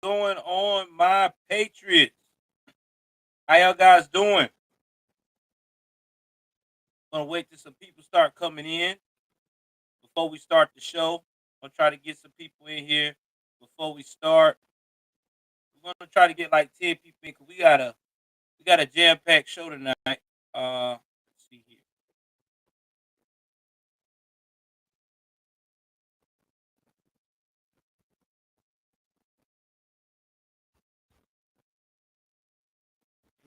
going on, my Patriots? How y'all guys doing? Gonna wait till some people start coming in before we start the show. Gonna try to get some people in here before we start. We're gonna try to get like 10 people in because we got a jam packed show tonight. Let's see here.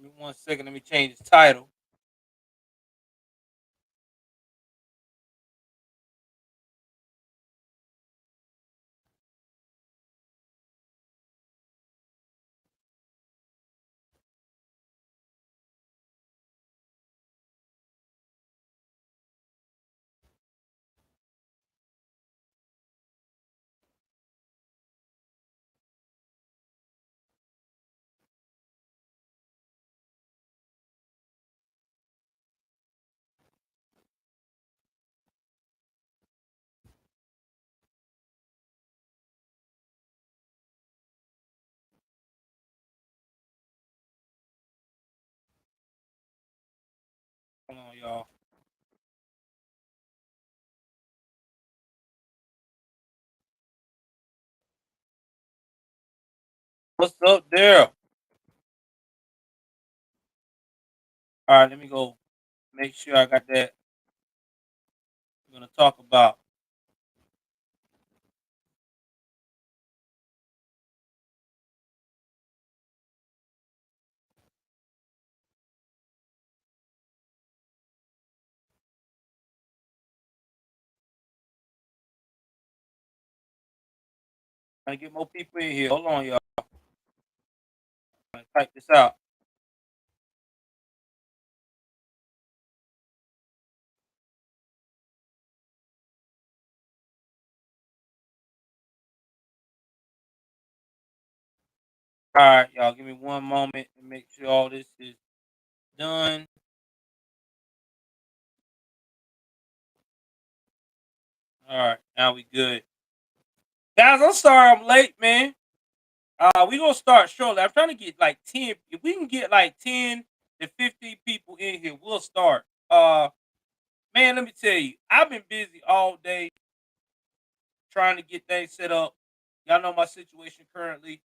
Give me 1 second. Let me change the title. Hold on, y'all. What's up, there? All right, let me go make sure I got that. We're gonna talk about. Trying to get more people in here. Hold on, y'all. Type this out. All right, y'all. Give me one moment to make sure all this is done. All right, now we good, guys. I'm sorry I'm late, man. We gonna start shortly. I'm trying to get like 10. If we can get like 10 to 15 people in here, we'll start. Man, let me tell you, I've been busy all day trying to get things set up. Y'all know my situation currently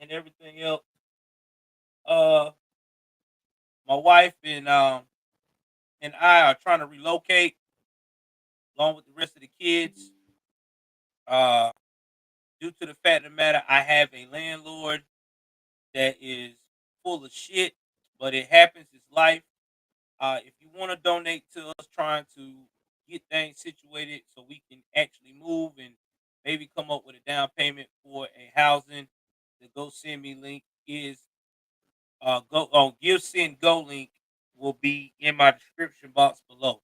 and everything else. Uh, my wife and I are trying to relocate along with the rest of the kids. Uh, Due to the fact of the matter, I have a landlord that is full of shit, but it happens. It's life. If you want to donate to us trying to get things situated so we can actually move and maybe come up with a down payment for a housing, the Go Send Me link is go on Give Send Go link will be in my description box below.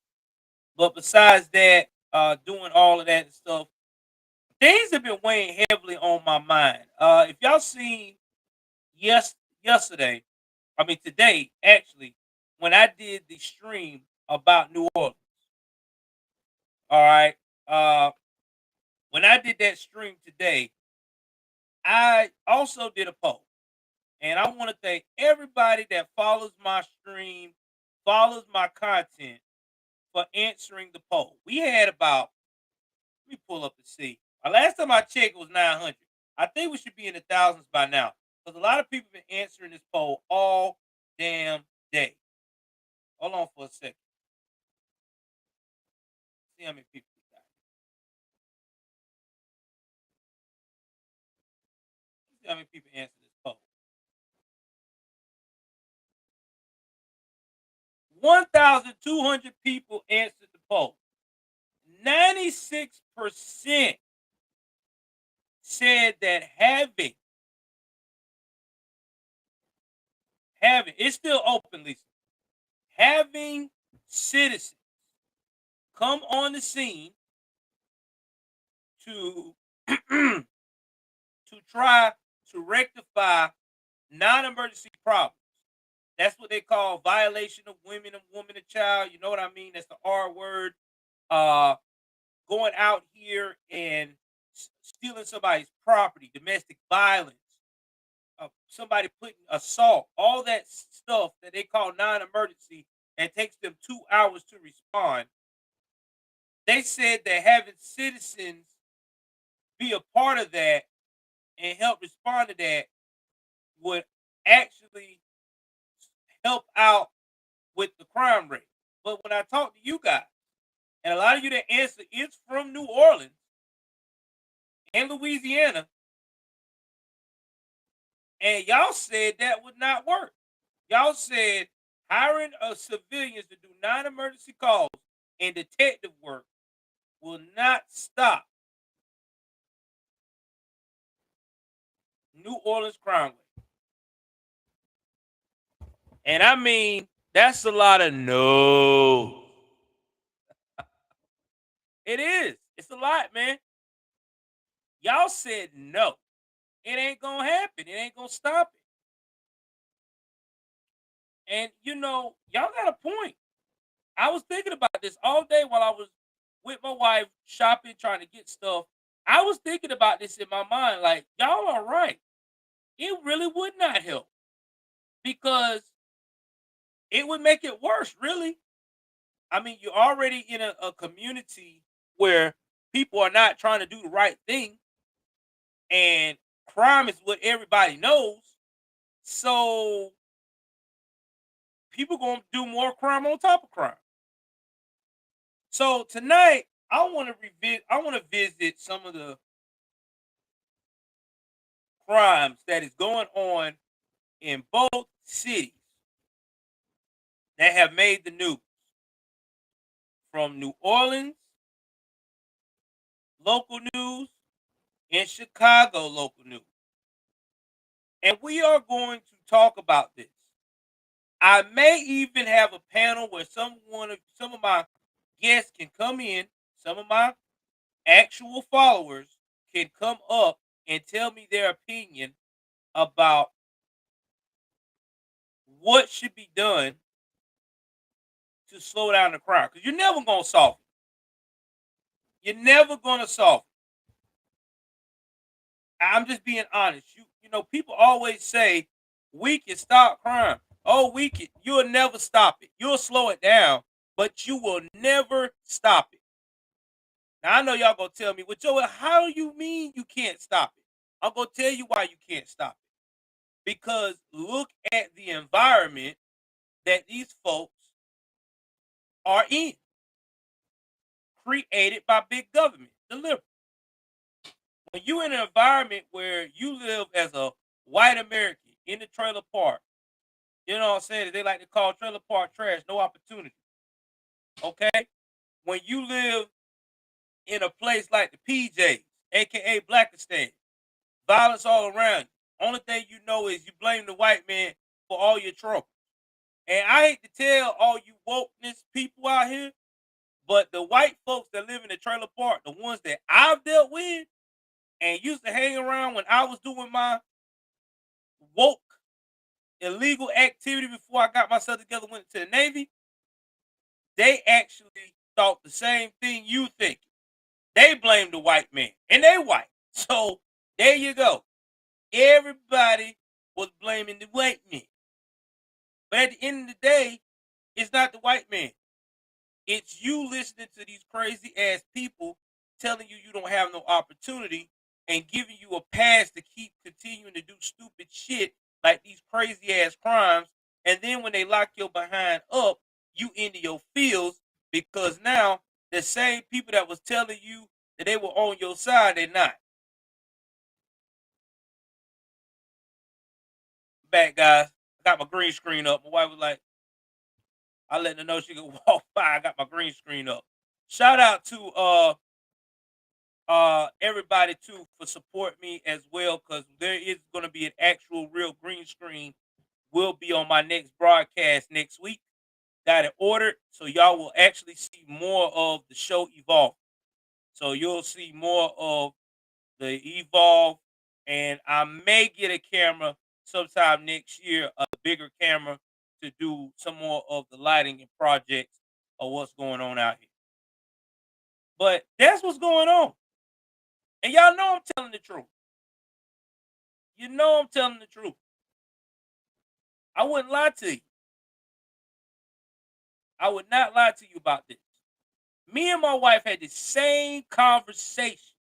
But besides that, doing all of that and stuff, things have been weighing heavily on my mind. If y'all seen yesterday, I mean today actually, when I did the stream about New Orleans. All right. When I did that stream today, I also did a poll. And I want to thank everybody that follows my stream, follows my content for answering the poll. We had about, let me pull up and see. Last time I checked, it was 900. I think we should be in the thousands by now because a lot of people have been answering this poll all damn day. Hold on for a second. See how many people we got. See how many people answer this poll. 1,200 people answered the poll. 96% said that having it's still open, Lisa. Having citizens come on the scene to to try to rectify non-emergency problems. That's what they call violation of woman and child. You know what I mean? That's the R word. Uh, Going out here and stealing somebody's property, domestic violence, somebody putting assault, all that stuff that they call non-emergency and takes them 2 hours to respond. They said that having citizens be a part of that and help respond to that would actually help out with the crime rate. But when I talk to you guys, and a lot of you that answer is from New Orleans and Louisiana, and y'all said that would not work. Y'all said hiring of civilians to do non-emergency calls and detective work will not stop New Orleans crime rate. And I mean, that's a lot of no. It is. It's a lot, man. Y'all said no. It ain't gonna happen. It ain't gonna stop it. And y'all got a point. I was thinking about this all day while I was with my wife shopping, trying to get stuff. I was thinking about this in my mind, like, y'all are right. It really would not help because it would make it worse, really. I mean, you're already in a community where people are not trying to do the right thing, and crime is what everybody knows. So people gonna do more crime on top of crime. So tonight, I want to revisit. I want to visit some of the crimes that is going on in both cities that have made the news, from New Orleans local news and Chicago local news. And we are going to talk about this. I may even have a panel where some of my guests can come in, some of my actual followers can come up and tell me their opinion about what should be done to slow down the crime. Because you're never gonna solve it. You're never gonna solve it. I'm just being honest. People always say we can stop crime. Oh, we can. You'll never stop it. You'll slow it down, but you will never stop it. Now I know y'all gonna tell me, well, Joel, how do you mean you can't stop it? I'm gonna tell you why you can't stop it. Because look at the environment that these folks are in, created by big government, the liberal. When you're in an environment where you live as a white American in the trailer park, you know what I'm saying? They like to call trailer park trash, no opportunity. Okay? When you live in a place like the PJs, aka Blackistan, violence all around you. Only thing you know is you blame the white man for all your trouble. And I hate to tell all you wokeness people out here, but the white folks that live in the trailer park, the ones that I've dealt with and used to hang around when I was doing my woke illegal activity before I got myself together, went to the Navy, they actually thought the same thing you think. They blamed the white man, and they white. So there you go. Everybody was blaming the white man. But at the end of the day, it's not the white man. It's you listening to these crazy ass people telling you don't have no opportunity and giving you a pass to keep continuing to do stupid shit like these crazy ass crimes. And then when they lock your behind up, you into your fields because now the same people that was telling you that they were on your side, they're not. Back, guys. I got my green screen up. My wife was like, I let her know she could walk by. I got my green screen up. Shout out to everybody too for support me as well, because there is going to be an actual real green screen will be on my next broadcast next week. Got it ordered, so y'all will actually see more of the show evolve. So you'll see more of the evolve, and I may get a camera sometime next year, a bigger camera, to do some more of the lighting and projects of what's going on out here. But that's what's going on. And y'all know I'm telling the truth. You know I'm telling the truth. I wouldn't lie to you. I would not lie to you about this. Me and my wife had the same conversation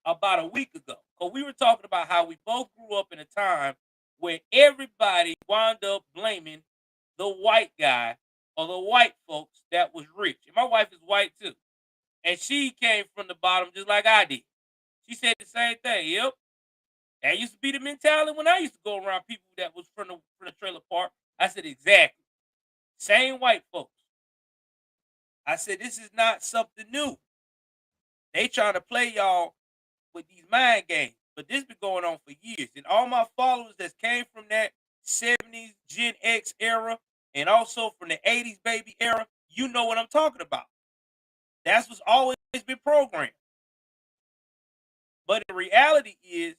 about a week ago. Because we were talking about how we both grew up in a time where everybody wound up blaming the white guy or the white folks that was rich. And my wife is white too. And she came from the bottom just like I did. She said the same thing. Yep. That used to be the mentality when I used to go around people that was from the trailer park. I said, exactly. Same white folks. I said, this is not something new. They trying to play y'all with these mind games. But this been going on for years. And all my followers that came from that 70s Gen X era and also from the 80s baby era, you know what I'm talking about. That's what's always been programmed. But the reality is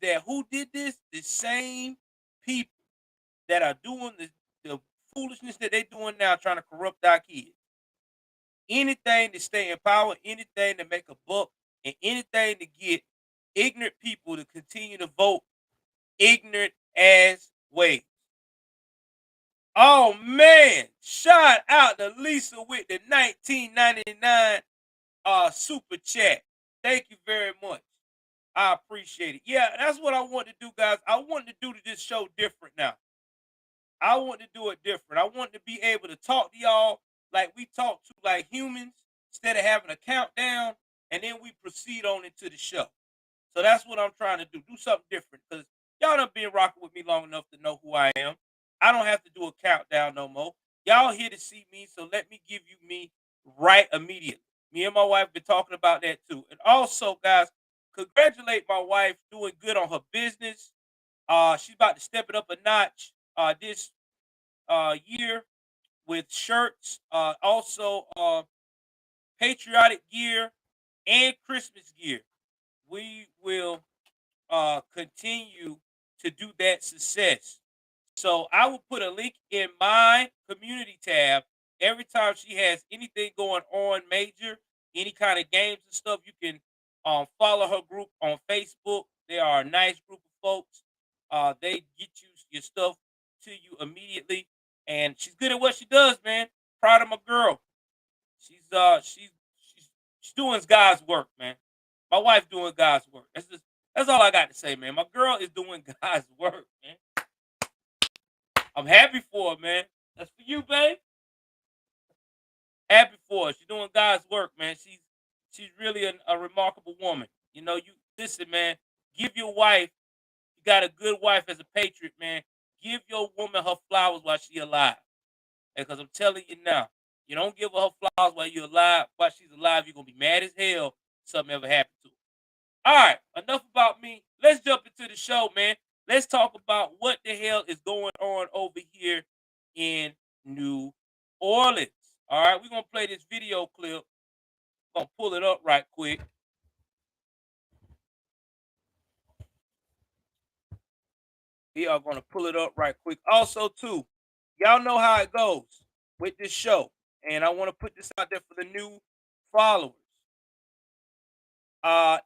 that who did this? The same people that are doing the foolishness that they're doing now, trying to corrupt our kids. Anything to stay in power, anything to make a buck, and anything to get ignorant people to continue to vote ignorant as ways. Oh man, shout out to Lisa with the 1999 super chat. Thank you very much. I appreciate it. Yeah, that's what I want to do, guys. I want to do this show different now. I want to do it different. I want to be able to talk to y'all like we talk to like humans instead of having a countdown and then we proceed on into the show. So that's what I'm trying to do. Do something different because y'all done been rocking with me long enough to know who I am. I don't have to do a countdown no more. Y'all here to see me, so let me give you me right immediately. Me and my wife been talking about that too. And also, guys, congratulate my wife doing good on her business. She's about to step it up a notch this year with shirts, also patriotic gear and Christmas gear. We will continue to do that success. So I will put a link in my community tab every time she has anything going on major, any kind of games and stuff. You can follow her group on Facebook. They are a nice group of folks. They get you your stuff to you immediately, and she's good at what she does, man. Proud of my girl. She's doing God's work, man. My wife doing God's work. That's all I got to say, man. My girl is doing God's work, man. I'm happy for her, man. That's for you, babe. Happy for her. She's doing God's work, man. She's really a remarkable woman. You know, you listen, man. Give your wife. You got a good wife as a patriot, man. Give your woman her flowers while she alive. Because I'm telling you now, you don't give her flowers while you're alive. While she's alive, you're gonna be mad as hell if something ever happened to her. All right, enough about me. Let's jump into the show, man. Let's talk about what the hell is going on over here in New Orleans. All right, we're gonna play this video clip. I'm gonna pull it up right quick. We are gonna pull it up right quick. Also, too, y'all know how it goes with this show, and I want to put this out there for the new followers.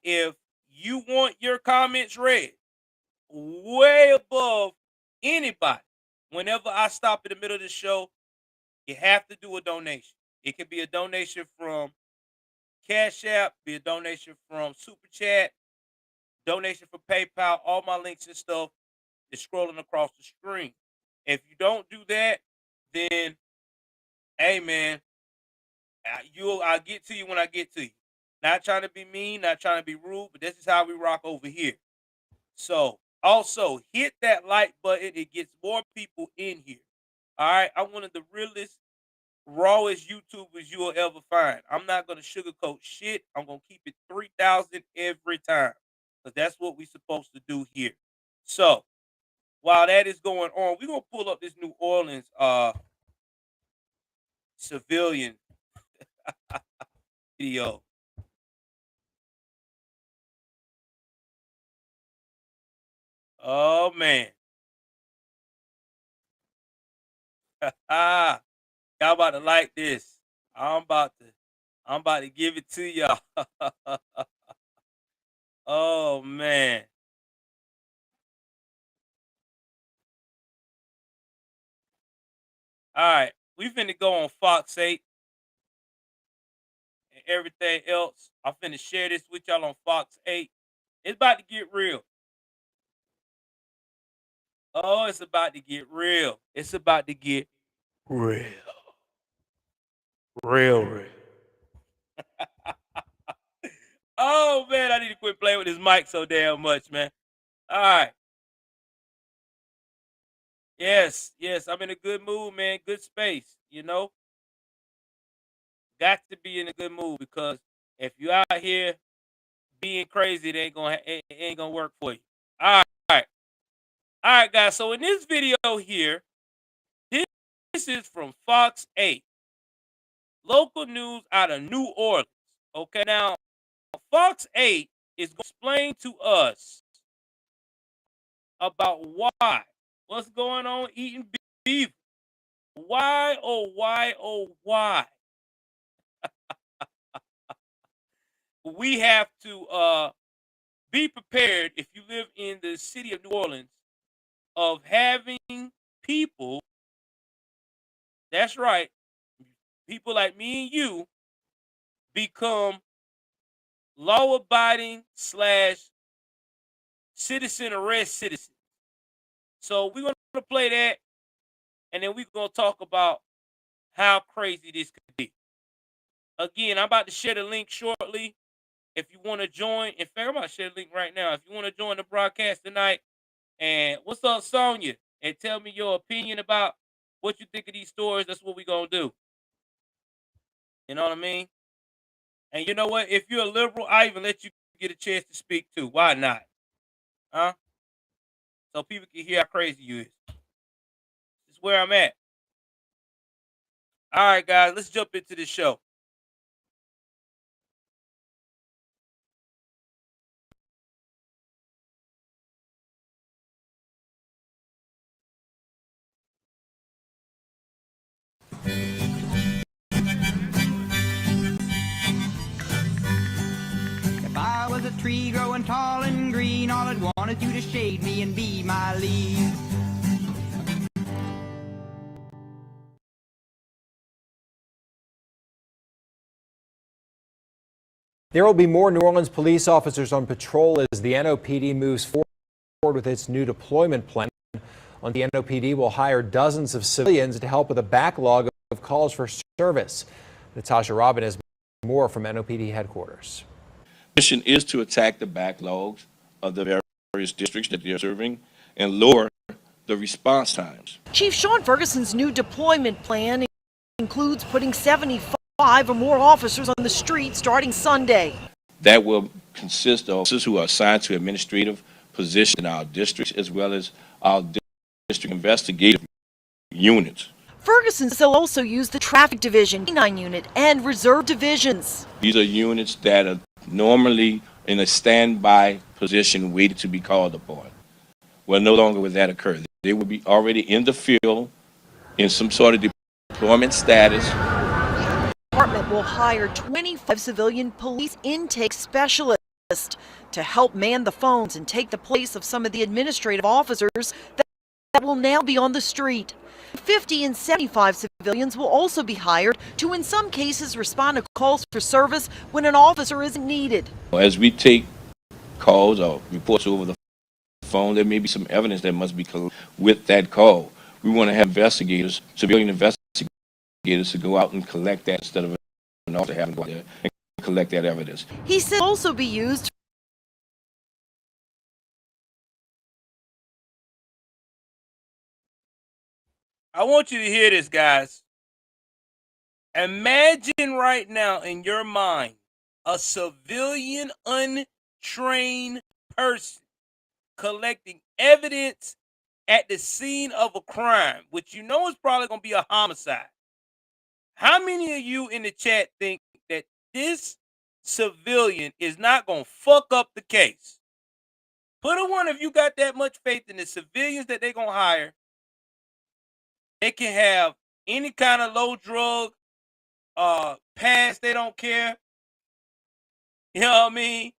If you want your comments read way above anybody, whenever I stop in the middle of the show, you have to do a donation. It could be a donation from Cash App, be a donation from Super Chat, donation from PayPal. All my links and stuff is scrolling across the screen. If you don't do that, then hey man, I'll get to you when I get to you. Not trying to be mean, not trying to be rude, but this is how we rock over here. So also hit that like button. It gets more people in here. All right. I'm one of the realest, rawest YouTubers you will ever find. I'm not gonna sugarcoat shit. I'm gonna keep it 3,000 every time. Because that's what we're supposed to do here. So while that is going on, we're gonna pull up this New Orleans civilian video. Oh man. Y'all about to like this. I'm about to give it to y'all. Oh man. All right. We finna go on Fox 8 and everything else. I'm finna share this with y'all on Fox 8. It's about to get real. Oh, it's about to get real. It's about to get real. Real. Oh man, I need to quit playing with this mic so damn much, man. All right. Yes, yes, I'm in a good mood, man. Good space. Got to be in a good mood because if you out here being crazy, it ain't gonna work for you. All right, all right, guys. So in this video here, this, this is from Fox 8, local news out of New Orleans. Okay, now Fox 8 is going to explain to us about what's going on eating beef. Why, oh, why we have to be prepared if you live in the city of New Orleans of having people, that's right, people like me and you become law abiding slash citizen arrest citizens. So we're going to play that and then we're going to talk about how crazy this could be. Again, I'm about to share the link shortly. If you want to join, in fact, I'm about to share the link right now. If you want to join the broadcast tonight, and what's up, Sonya? And tell me your opinion about what you think of these stories. That's what we're going to do. You know what I mean? And you know what? If you're a liberal, I even let you get a chance to speak too. Why not? Huh? So people can hear how crazy you is. This is where I'm at. All right, guys, let's jump into the show. If I was a tree growing tall and green, all I'd want is you to shade me and be my leaf. There will be more New Orleans police officers on patrol as the NOPD moves forward with its new deployment plan. The NOPD will hire dozens of civilians to help with a backlog of calls for service. Natasha Robin has more from NOPD headquarters. Mission is to attack the backlogs of the various districts that they're serving and lower the response times. Chief Sean Ferguson's new deployment plan includes putting 75 or more officers on the street starting Sunday. That will consist of officers who are assigned to administrative positions in our districts as well as our district investigative units. Ferguson will also use the traffic division, K9 unit, and reserve divisions. These are units that are normally in a standby position waiting to be called upon. Well, no longer will that occur. They will be already in the field in some sort of deployment status. The department will hire 25 civilian police intake specialists to help man the phones and take the place of some of the administrative officers that will now be on the street. 50 and 75 civilians will also be hired to, in some cases, respond to calls for service when an officer isn't needed. As we take calls or reports over the phone, there may be some evidence that must be with that call. We want to have investigators, civilian investigators, to go out and collect that instead of an officer having to go out there and collect that evidence. He said also be used. I want you to hear this, guys. Imagine right now in your mind a civilian untrained person collecting evidence at the scene of a crime, which you know is probably going to be a homicide. How many of you in the chat think that this civilian is not going to fuck up the case? Put a one if you got that much faith in the civilians that they're going to hire. They can have any kind of low drug pass, they don't care. You know what I mean?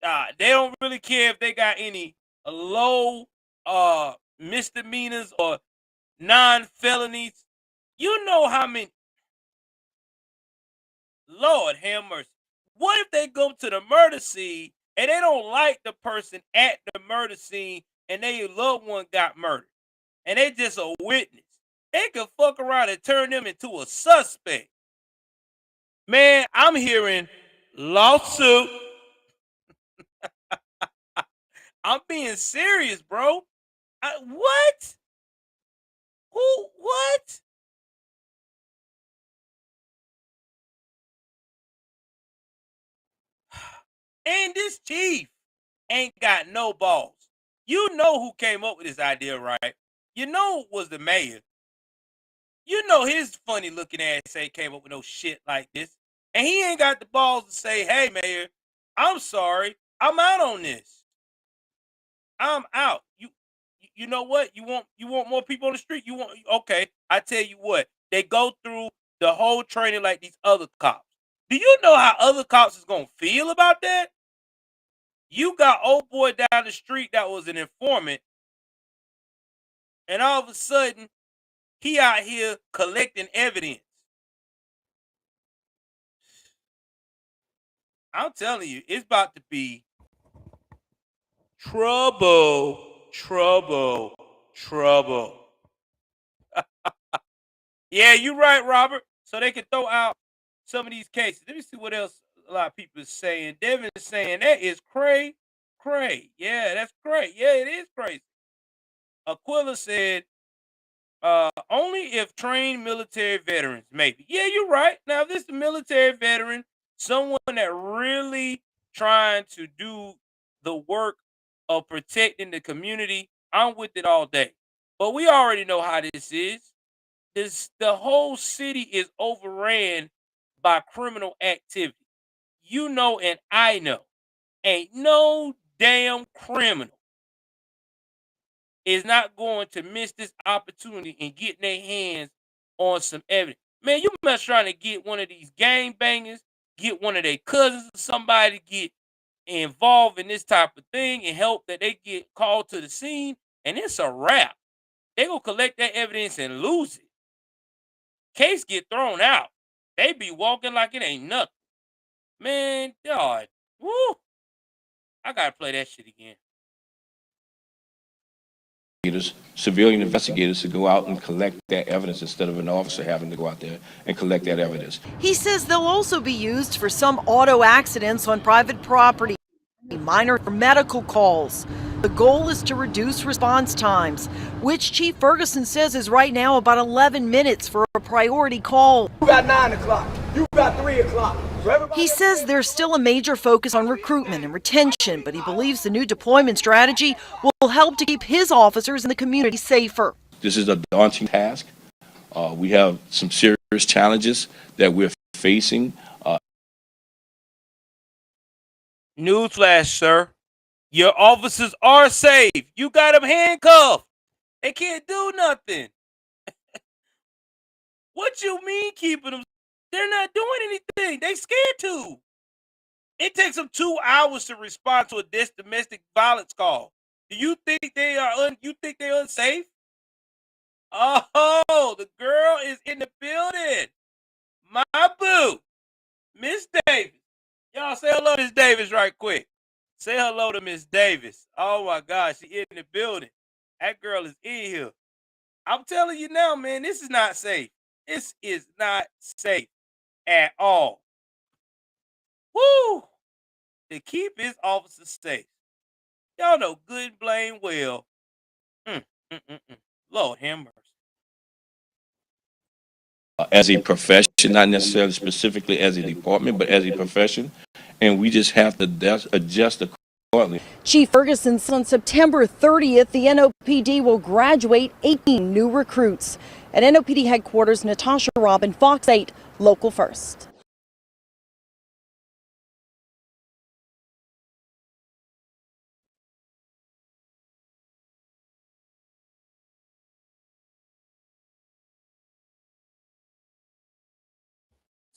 They don't really care if they got any low misdemeanors or non-felonies. You know how many? Lord have mercy. What if they go to the murder scene and they don't like the person at the murder scene and their loved one got murdered and they just a witness? They could fuck around and turn them into a suspect. Man, I'm hearing lawsuit. I'm being serious, bro. What? Who? What? And this chief ain't got no balls. You know who came up with this idea, right? You know it was the mayor. You know his funny looking ass came up with no shit like this. And he ain't got the balls to say, hey, mayor, I'm sorry. I'm out on this. I'm out. You know what? You want more people on the street? You want okay. I tell you what, they go through the whole training like these other cops. Do you know how other cops is gonna feel about that? You got old boy down the street that was an informant, and all of a sudden he out here collecting evidence. I'm telling you, it's about to be trouble, trouble, trouble. Yeah, you're right, Robert. So they can throw out some of these cases. Let me see what else a lot of people are saying. Devin is saying that is cray. Yeah, that's cray. Yeah, it is crazy. Aquila said, only if trained military veterans, maybe. Yeah, you're right. Now, if this is a military veteran, someone that really trying to do the work of protecting the community, I'm with it all day. But we already know how this is. The whole city is overran by criminal activity. You know, and I know. Ain't no damn criminal is not going to miss this opportunity and get their hands on some evidence. Man, you must trying to get one of these gang bangers, get one of their cousins or somebody to get involved in this type of thing and help that they get called to the scene, and it's a wrap. They gonna collect that evidence and lose it. Case get thrown out. They be walking like it ain't nothing. Man, God, woo! I gotta play that shit again. Civilian investigators to go out and collect that evidence instead of an officer having to go out there and collect that evidence. He says they'll also be used for some auto accidents on private property, minor medical calls. The goal is to reduce response times, which Chief Ferguson says is right now about 11 minutes for a priority call. You got 9 o'clock. You got 3 o'clock. He says there's still a major focus on recruitment and retention, but he believes the new deployment strategy will help to keep his officers in the community safer. This is a daunting task. We have some serious challenges that we're facing. Newsflash, sir. Your officers are safe. You got them handcuffed. They can't do nothing. What you mean keeping them? They're not doing anything. They scared to. It takes them 2 hours to respond to a domestic violence call. Do you think they are? You think they're unsafe? Oh, the girl is in the building. My boo, Miss Davis. Y'all say hello to Miss Davis right quick. Say hello to Miss Davis. Oh my gosh, she in the building. That girl is in here. I'm telling you now, man, this is not safe. This is not safe at all. Woo! To keep his officers safe. Y'all know good and blame well. Lord have mercy. As a profession, not necessarily specifically as a department, but as a profession, and we just have to adjust accordingly. Chief Ferguson said on September 30th, the NOPD will graduate 18 new recruits. At NOPD headquarters, Natasha Robin, Fox 8, Local First.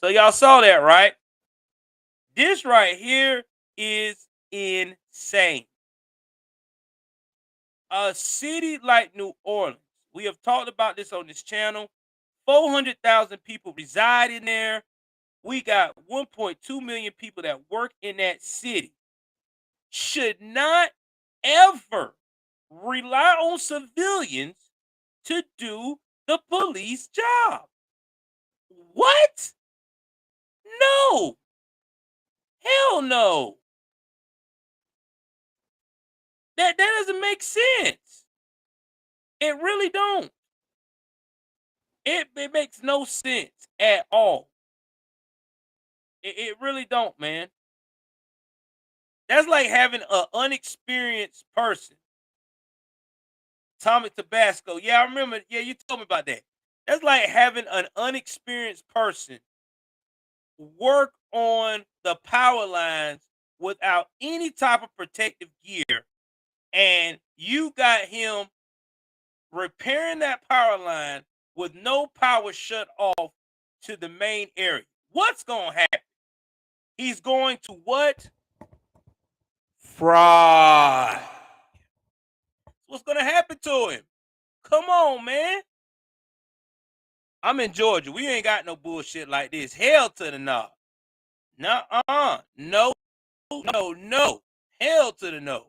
So y'all saw that, right? This right here is insane. A city like New Orleans, we have talked about this on this channel. 400,000 people reside in there. We got 1.2 million people that work in that city. Should not ever rely on civilians to do the police job. What? No. Hell no. That doesn't make sense. It really don't. It makes no sense at all. It really don't, man. That's like having an unexperienced person. Tommy Tabasco. Yeah, I remember. Yeah, you told me about that. That's like having an unexperienced person work on the power lines without any type of protective gear. And you got him repairing that power line with no power shut off to the main area. What's going to happen? He's going to what? Fry. What's going to happen to him? Come on, man. I'm in Georgia. We ain't got no bullshit like this. Hell to the no. Nuh-uh. No, no. Hell to the no.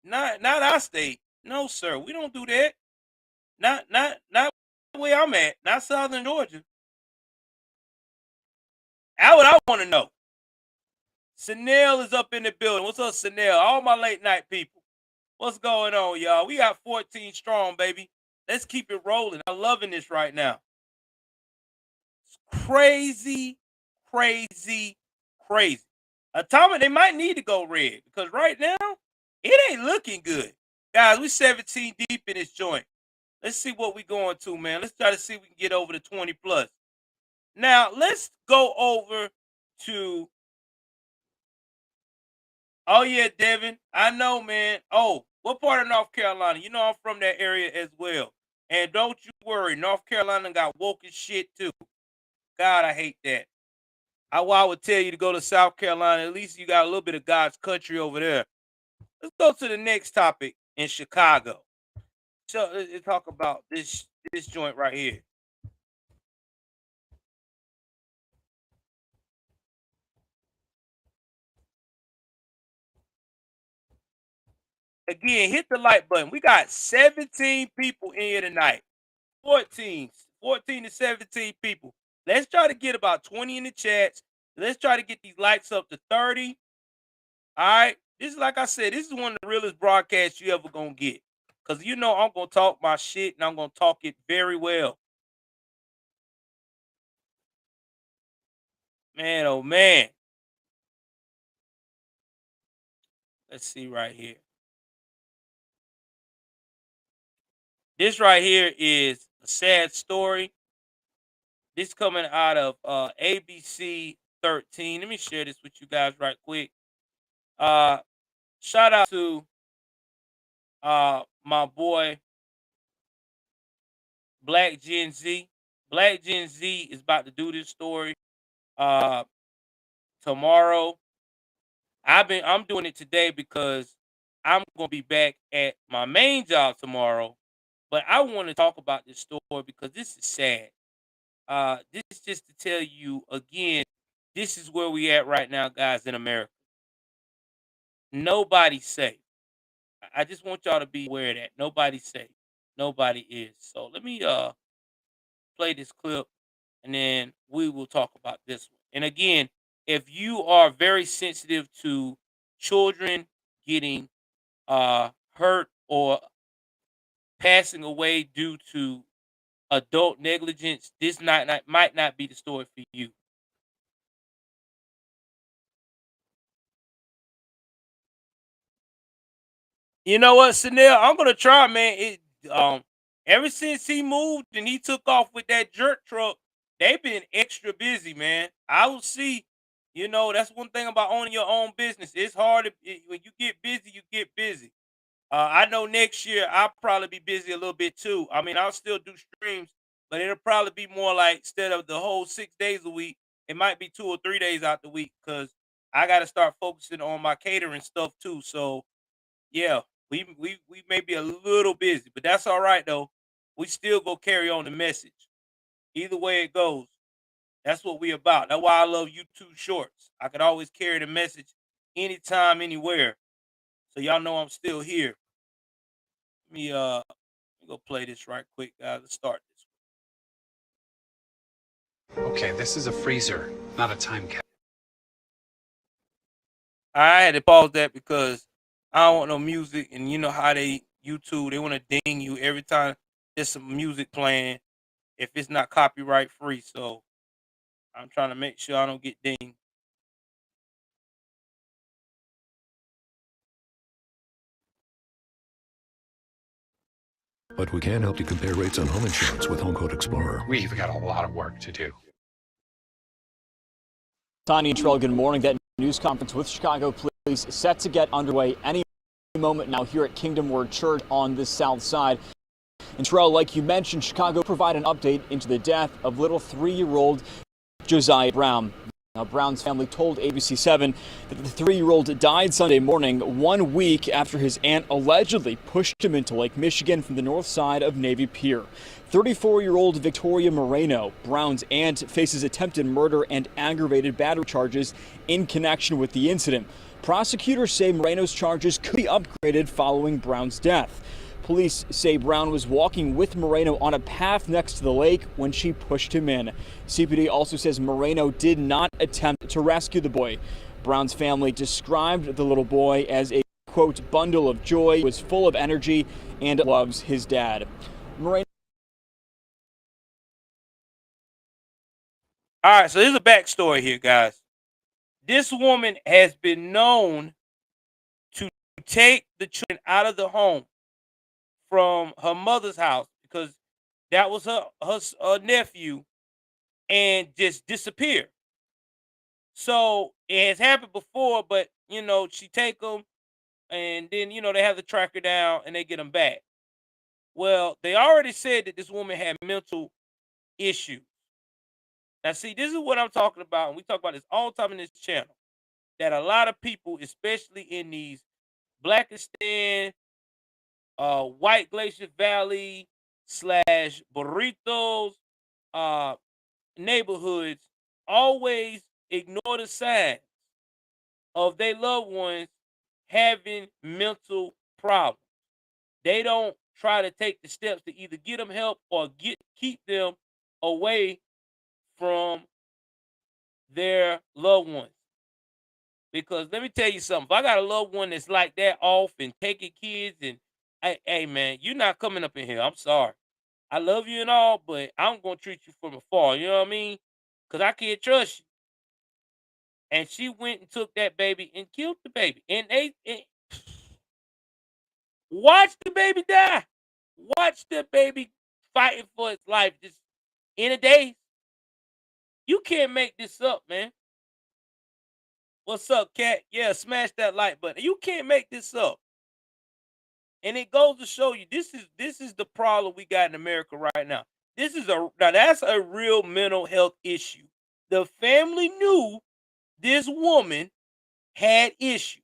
Not our state. No, sir. We don't do that. Not where I'm at. Not Southern Georgia. That's what I want to know. Sanel is up in the building. What's up, Sanel? All my late night people. What's going on, y'all? We got 14 strong, baby. Let's keep it rolling. I'm loving this right now. It's crazy. Atomic, they might need to go red because right now, it ain't looking good. Guys, we 17 deep in this joint. Let's see what we going to, man. Let's try to see if we can get over the 20 plus. Now, let's go over to... Oh, yeah, Devin. I know, man. Oh, what part of North Carolina? You know I'm from that area as well. And don't you worry, North Carolina got woke as shit, too. God, I hate that. I would tell you to go to South Carolina. At least you got a little bit of God's country over there. Let's go to the next topic in Chicago. So let's talk about this joint right here. Again, hit the like button. We got 17 people in here tonight. 14 to 17 people. Let's try to get about 20 in the chats. Let's try to get these likes up to 30. All right. This is, like I said, this is one of the realest broadcasts you ever gonna get. Because you know I'm gonna talk my shit and I'm gonna talk it very well. Man, oh man. Let's see right here. This right here is a sad story. This coming out of ABC 13. Let me share this with you guys right quick. Shout out to my boy Black Gen Z. Black Gen Z is about to do this story tomorrow. I'm doing it today because I'm gonna be back at my main job tomorrow. But I want to talk about this story because this is sad. This is just to tell you again, this is where we at right now, guys, in America. Nobody's safe. I just want y'all to be aware of that. Nobody's safe. Nobody is. So let me play this clip and then we will talk about this one. And again, if you are very sensitive to children getting hurt or passing away due to adult negligence, this might not be the story for you. You know what, Chanel? I'm gonna try, man. Ever since he moved and he took off with that jerk truck, they've been extra busy, man. I will see. You know, that's one thing about owning your own business. It's hard when you get busy, you get busy. I know next year I'll probably be busy a little bit too. I mean, I'll still do streams, but it'll probably be more like instead of the whole 6 days a week, it might be 2 or 3 days out the week because I got to start focusing on my catering stuff too. So yeah, we may be a little busy, but that's all right though. We still go carry on the message. Either way it goes, that's what we about. That's why I love YouTube Shorts. I could always carry the message anytime, anywhere. So y'all know I'm still here. Let me go play this right quick, guys. Let's start this. Okay, this is a freezer, not a time capsule. I had to pause that because I don't want no music, and you know how they YouTube they want to ding you every time there's some music playing if it's not copyright free. So I'm trying to make sure I don't get dinged. But we can help you compare rates on home insurance with HomeQuote Explorer. We've got a lot of work to do. Tanya and Terrell, good morning. That news conference with Chicago police set to get underway any moment now here at Kingdom Word Church on the south side. And Terrell, like you mentioned, Chicago provide an update into the death of little 3-year-old Josiah Brown. Now, Brown's family told ABC7 that the 3-year-old died Sunday morning, 1 week after his aunt allegedly pushed him into Lake Michigan from the north side of Navy Pier. 34-year-old Victoria Moreno, Brown's aunt, faces attempted murder and aggravated battery charges in connection with the incident. Prosecutors say Moreno's charges could be upgraded following Brown's death. Police say Brown was walking with Moreno on a path next to the lake when she pushed him in. CPD also says Moreno did not attempt to rescue the boy. Brown's family described the little boy as a, quote, bundle of joy, was full of energy, and loves his dad. Moreno. All right, so here's a backstory here, guys. This woman has been known to take the children out of the home from her mother's house because that was her nephew, and just disappear. So it has happened before, but she take them, and then they have to track her down and they get them back. Well, they already said that this woman had mental issues. Now, see, this is what I'm talking about, and we talk about this all the time in this channel. That a lot of people, especially in these Blackistan, White Glacier Valley / Burritos neighborhoods, always ignore the signs of their loved ones having mental problems. They don't try to take the steps to either get them help or keep them away from their loved ones. Because let me tell you something. If I got a loved one that's like that, off and taking kids, and hey man, you're not coming up in here. I'm sorry. I love you and all, but I'm gonna treat you from afar. You know what I mean? Because I can't trust you. And she went and took that baby and killed the baby. And watch the baby die. Watch the baby fighting for its life just in a day. You can't make this up, man. What's up, cat? Yeah, smash that like button. You can't make this up. And it goes to show you this is the problem we got in America right now. Now that's a real mental health issue. The family knew this woman had issues,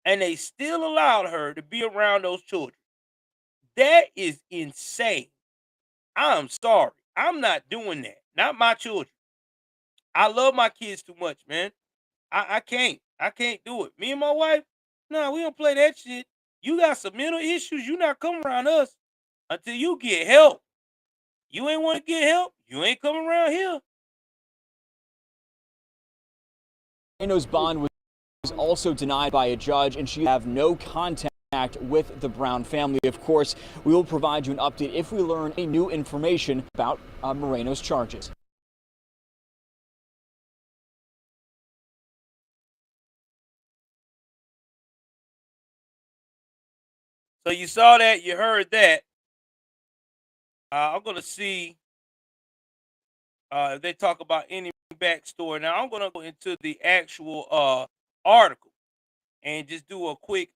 and they still allowed her to be around those children. That is insane. I'm sorry. I'm not doing that. Not my children. I love my kids too much, man. I can't. I can't do it. Me and my wife, no, we don't play that shit. You got some mental issues, you not come around us until you get help. You ain't want to get help, you ain't coming around here. Moreno's bond was also denied by a judge, and she have no contact with the Brown family. Of course, we will provide you an update if we learn any new information about Moreno's charges. So you saw that, you heard that. I'm going to see if they talk about any backstory. Now, I'm going to go into the actual article and just do a quick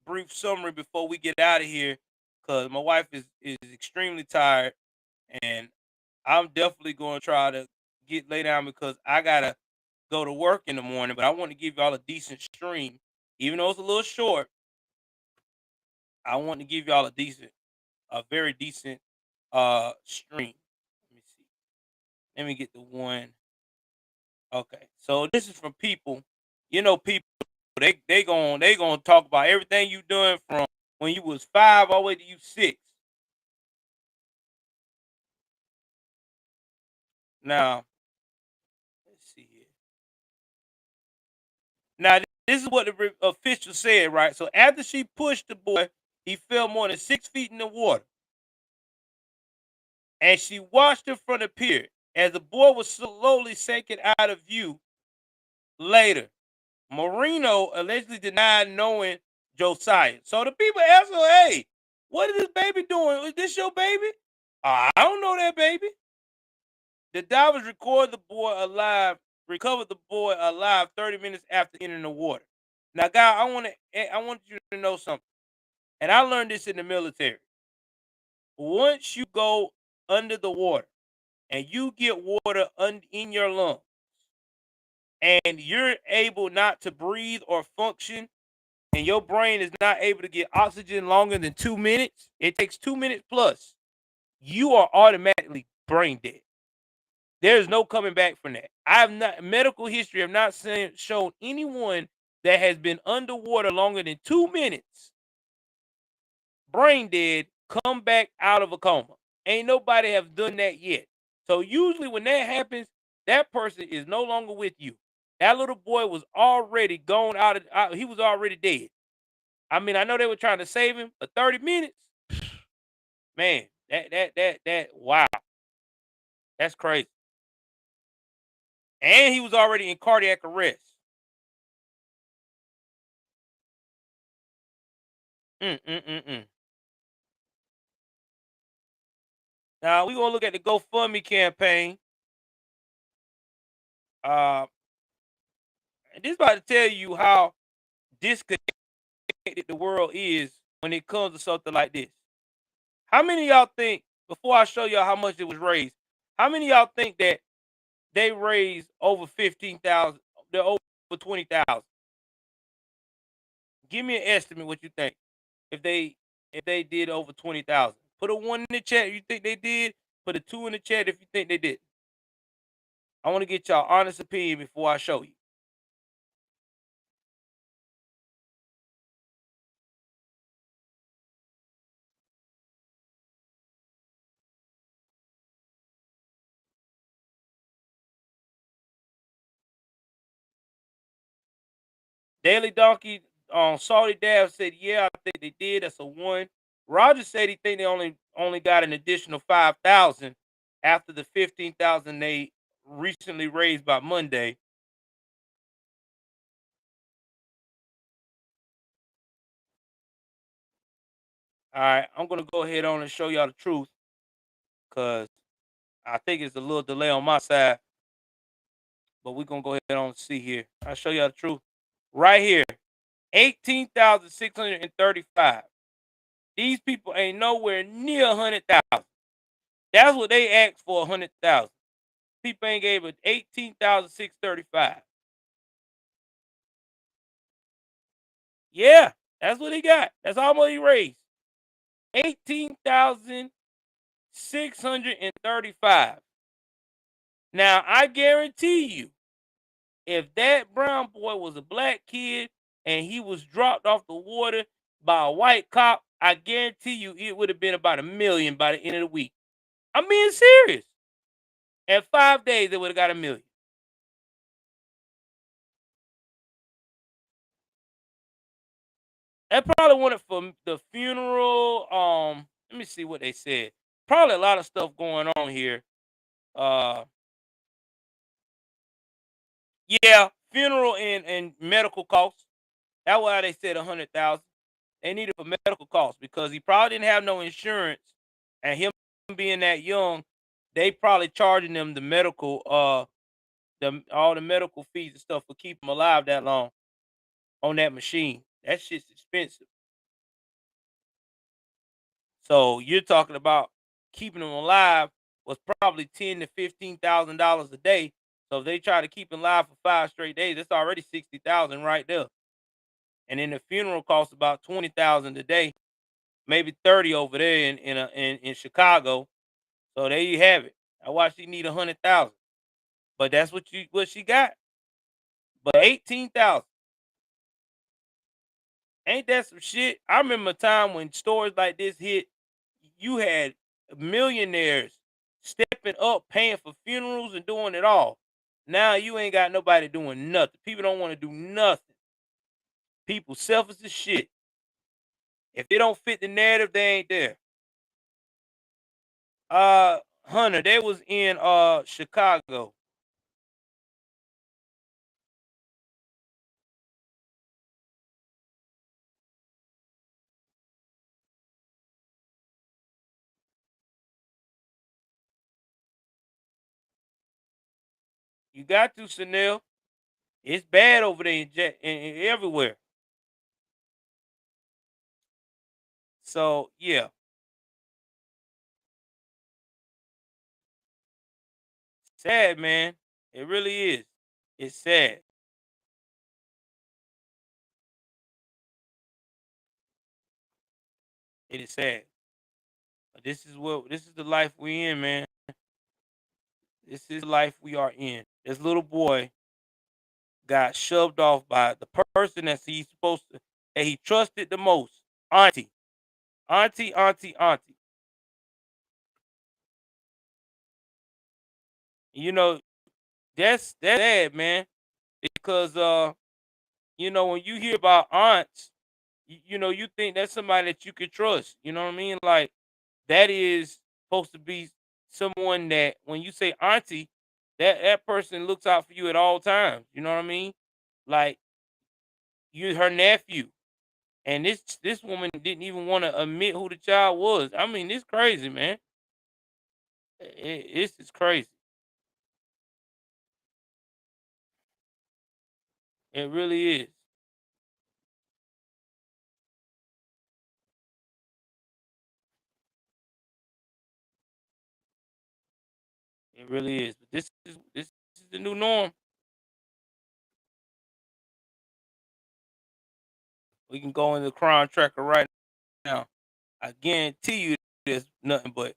brief summary before we get out of here, because my wife is extremely tired, and I'm definitely going to try to lay down because I got to go to work in the morning, but I want to give y'all a decent stream. Even though it's a little short, I want to give y'all a very decent stream. Let me see. Let me get the one. Okay. So this is from people. You know, people they gonna talk about everything you doing from when you was 5 all the way to you 6. Now, let's see here. Now, this is what the official said, right? So after she pushed the boy, he fell more than 6 feet in the water, and she watched him from the pier as the boy was slowly sinking out of view. Later, Marino allegedly denied knowing Josiah. So the people asked her, "Hey, what is this baby doing? Is this your baby?" I don't know that baby. The divers recovered the boy alive 30 minutes after entering the water. Now, guy, I want you to know something. And I learned this in the military. Once you go under the water and you get water in your lungs and you're able not to breathe or function and your brain is not able to get oxygen longer than 2 minutes, it takes 2 minutes plus, you are automatically brain dead. There's no coming back from that. I have not medical history have not shown anyone that has been underwater longer than 2 minutes, brain dead, come back out of a coma. Ain't nobody have done that yet. So usually when that happens, that person is no longer with you. That little boy was already gone he was already dead. I mean, I know they were trying to save him for 30 minutes. Man, wow. That's crazy. And he was already in cardiac arrest. Mm. Now we're gonna look at the GoFundMe campaign. And this is about to tell you how disconnected the world is when it comes to something like this. How many of y'all think, before I show y'all how much it was raised, how many of y'all think that they raised over 15,000, they're over 20,000? Give me an estimate what you think if they did over 20,000. Put a 1 in the chat if you think they did. Put a 2 in the chat if you think they did. I want to get y'all honest opinion before I show you. Daily Donkey on Salty Dab said, yeah, I think they did. That's a 1. Roger said he think they only got an additional 5,000 after the 15,000 they recently raised by Monday. All right, I'm gonna go ahead on and show y'all the truth because I think it's a little delay on my side, but we're gonna go ahead on and see here. I'll show y'all the truth right here. 18,635. These people ain't nowhere near 100,000. That's what they asked for, 100,000. People ain't gave it 18,635. Yeah, that's what he got. That's how much he raised. 18,635. Now I guarantee you, if that brown boy was a black kid and he was dropped off the water by a white cop, I guarantee you it would have been about 1 million by the end of the week. I'm being serious. In 5 days, they would have got 1 million. They probably wanted for the funeral. Let me see what they said. Probably a lot of stuff going on here. Yeah, funeral and medical costs. That's why they said 100,000. They needed for medical costs because he probably didn't have no insurance, and him being that young, they probably charging them the medical, all the medical fees and stuff for keeping him alive that long on that machine. That shit's expensive. So you're talking about keeping them alive was probably $10,000 to $15,000 a day. So if they try to keep him live for 5 straight days, that's already 60,000 right there. And then the funeral costs about 20,000 a day, maybe 30 over there in Chicago. So there you have it. That's why she need 100,000. But that's what she got. But 18,000. Ain't that some shit? I remember a time when stories like this hit, you had millionaires stepping up, paying for funerals and doing it all. Now you ain't got nobody doing nothing. People don't want to do nothing. People selfish as shit. If they don't fit the narrative, they ain't there. Hunter, they was in Chicago. You got to, Chanel. It's bad over there in everywhere. So yeah, sad, man. It really is. It's sad. It is sad. But this is the life we in, man. This is the life we are in. This little boy got shoved off by the person that he trusted the most. Auntie. Auntie, auntie, auntie. You know, that's sad, man. Because when you hear about aunts, you think that's somebody that you could trust. You know what I mean? Like that is supposed to be someone that when you say auntie, that person looks out for you at all times. You know what I mean? Like you her nephew. And this woman didn't even want to admit who the child was. I mean, it's crazy, man. It's just crazy. It really is. It really is. But this is the new norm. We can go in the crime tracker right now. I guarantee you there's nothing but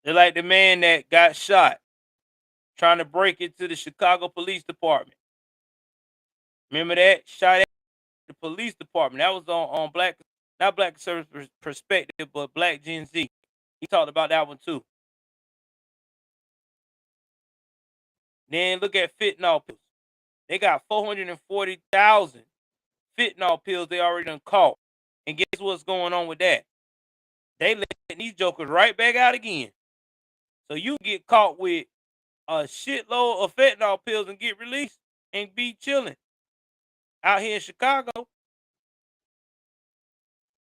they're like the man that got shot trying to break into the Chicago Police Department. Remember that? Shot at the police department. That was on Black, not Black Conservative Perspective, but Black Gen Z. He talked about that one too. Then look at fentanyl pills. They got 440,000 fentanyl pills they already done caught. And guess what's going on with that? They letting these jokers right back out again. So you get caught with a shitload of fentanyl pills and get released and be chilling out here in Chicago.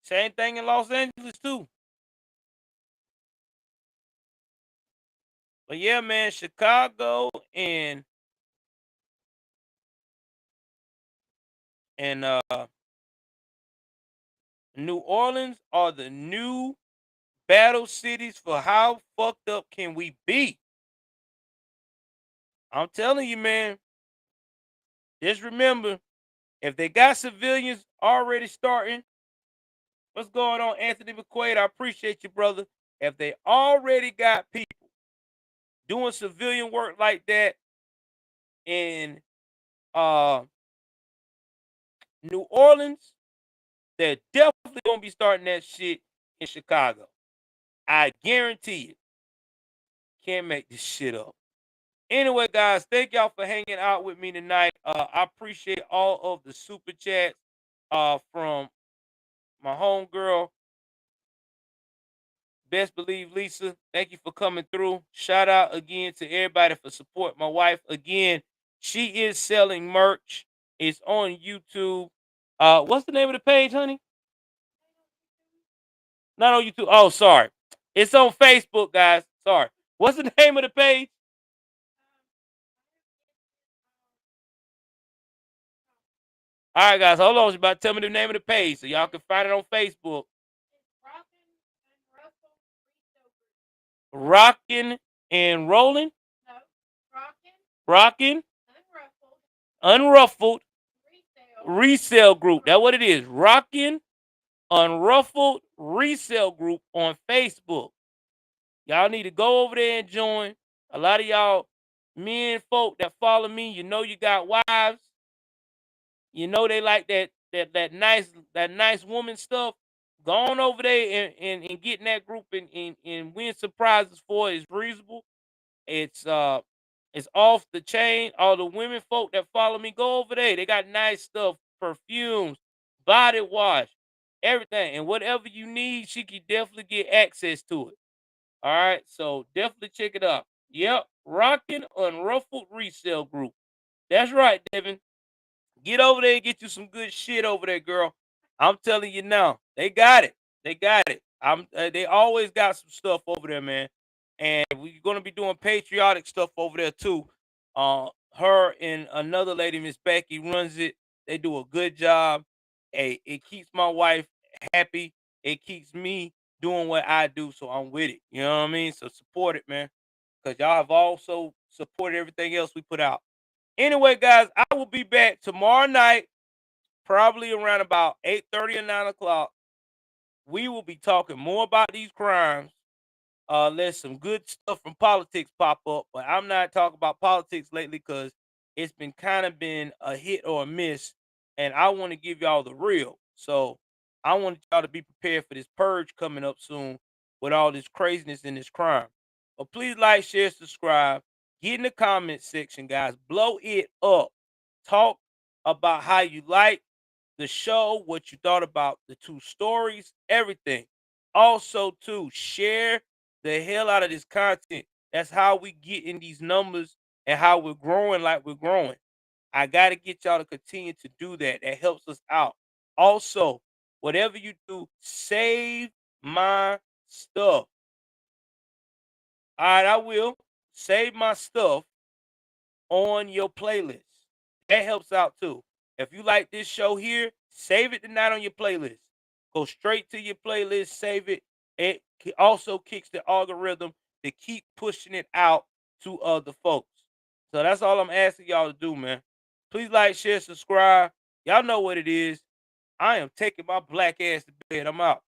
Same thing in Los Angeles too. But yeah, man, Chicago and New Orleans are the new battle cities for how fucked up can we be. I'm telling you, man. Just remember, if they got civilians already starting, what's going on, Anthony McQuaid? I appreciate you, brother. If they already got people doing civilian work like that in New Orleans, they're definitely gonna be starting that shit in Chicago. I guarantee it. Can't make this shit up. Anyway, guys, thank y'all for hanging out with me tonight. I appreciate all of the super chats from my homegirl, Best Believe Lisa. Thank you for coming through. Shout out again to everybody for support my wife. Again, she is selling merch. It's on YouTube. What's the name of the page, honey? Not on YouTube. Oh, sorry. It's on Facebook, guys. Sorry. What's the name of the page? All right, guys, hold on. She's about to tell me the name of the page so y'all can find it on Facebook. Rockin' and Rolling. No, Rockin'. Unruffled. Resale Group. That's what it is. Rockin' Unruffled Resale Group on Facebook. Y'all need to go over there and join. A lot of y'all men folk that follow me, you know you got wives. You know they like that nice woman stuff. Go on over there and get in that group and win some prizes for it. It's reasonable. It's off the chain. All the women folk that follow me, go over there. They got nice stuff, perfumes, body wash, everything. And whatever you need, she can definitely get access to it. All right. So definitely check it out. Yep. Rockin' Unruffled Resale Group. That's right, Devin. Get over there and get you some good shit over there, girl. I'm telling you now, they got it. They got it. They always got some stuff over there, man. And we're gonna be doing patriotic stuff over there too. Her and another lady, Miss Becky, runs it. They do a good job. Hey, it keeps my wife happy. It keeps me doing what I do, so I'm with it. You know what I mean? So support it, man, because y'all have also supported everything else we put out. Anyway, guys, I will be back tomorrow night, probably around about 8:30 or 9 o'clock. We will be talking more about these crimes. Let some good stuff from politics pop up, but I'm not talking about politics lately because it's been a hit or a miss, and I want to give y'all the real. So I want y'all to be prepared for this purge coming up soon with all this craziness and this crime. But please like, share, subscribe. Get in the comment section, guys. Blow it up. Talk about how you like the show, what you thought about the two stories, everything. Also, too, share the hell out of this content. That's how we get in these numbers and how we're growing like we're growing. I got to get y'all to continue to do that. That helps us out. Also, whatever you do, save my stuff. All right, I will save my stuff on your playlist. That helps out too. If you like this show here, save it tonight on your playlist. Go straight to your playlist, save it. It also kicks the algorithm to keep pushing it out to other folks. So that's all I'm asking y'all to do, man. Please like, share, subscribe. Y'all know what it is. I am taking my black ass to bed. I'm out.